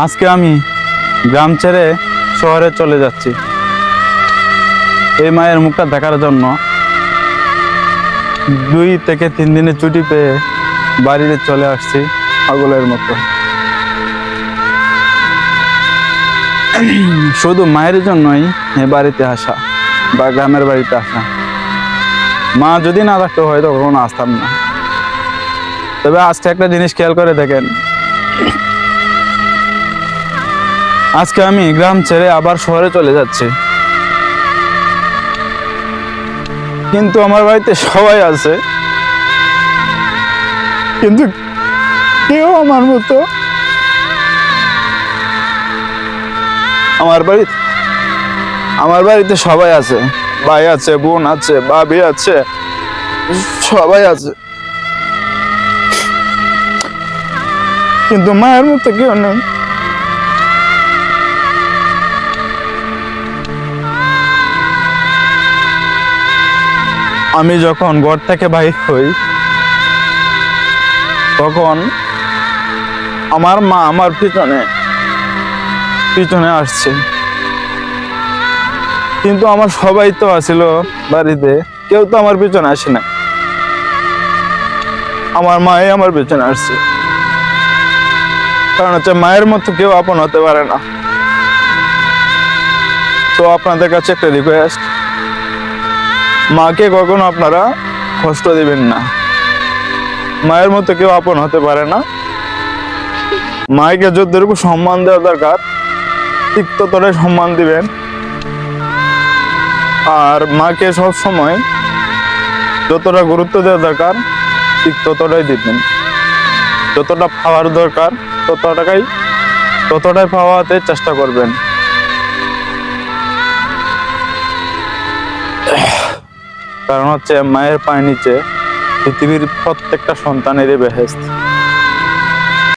আজকে আমি গ্রাম ছেড়ে শহরে চলে যাচ্ছি এই মায়ের মুখটা দেখার জন্য। 2 থেকে 3 দিনের ছুটি পেয়ে বাড়িতে চলে আসছি পাগলের মতো। শুধু মায়ের জন্যই এ বাড়িতে আসা বা গ্রামের বাড়িতে আসা। মা যদি না থাকতো হয়তো কখনো আসতাম না। তবে আজকে একটা জিনিস খেয়াল করে দেখেন, আজকে আমি গ্রাম ছেড়ে আবার শহরে চলে যাচ্ছি, কিন্তু আমার বাড়িতে সবাই আছে, কিন্তু কেউ আমার মতো আমার বাড়িতে সবাই আছে, ভাই আছে, বোন আছে, ভাবি আছে, সবাই আছে, কিন্তু মায়ের মতো কেউ নেই। আমি যখন ঘর থেকে বাইর হই তখন আমার মা আমার পিছনে পিছনে আসছে, কিন্তু আমার সবাই তো আছিল বাড়িতে, কেউ তো আমার পিছনে আসে না। আমার মাই আমার পিছনে আসছে, কারণ হচ্ছে মায়ের মতো কেউ আপন হতে পারে না। তো আপনাদের কাছে একটা রিকোয়েস্ট, মাকে কখনো আপনারা কষ্ট দিবেন না। মায়ের মতো কেউ আপন হতে পারে না। মাকে যতটুকু সম্মান দেওয়া দরকার ঠিক ততটাই সম্মান দিবেন, আর মাকে সব সময় যতটা গুরুত্ব দেওয়া দরকার ঠিক ততটাই দিবেন। যতটা পাওয়ার দরকার ততটাই পাওয়াতে চেষ্টা করবেন। কারণ হচ্ছে মায়ের পায়ের নিচে পৃথিবীর প্রত্যেকটা সন্তানেরই বেহেশত।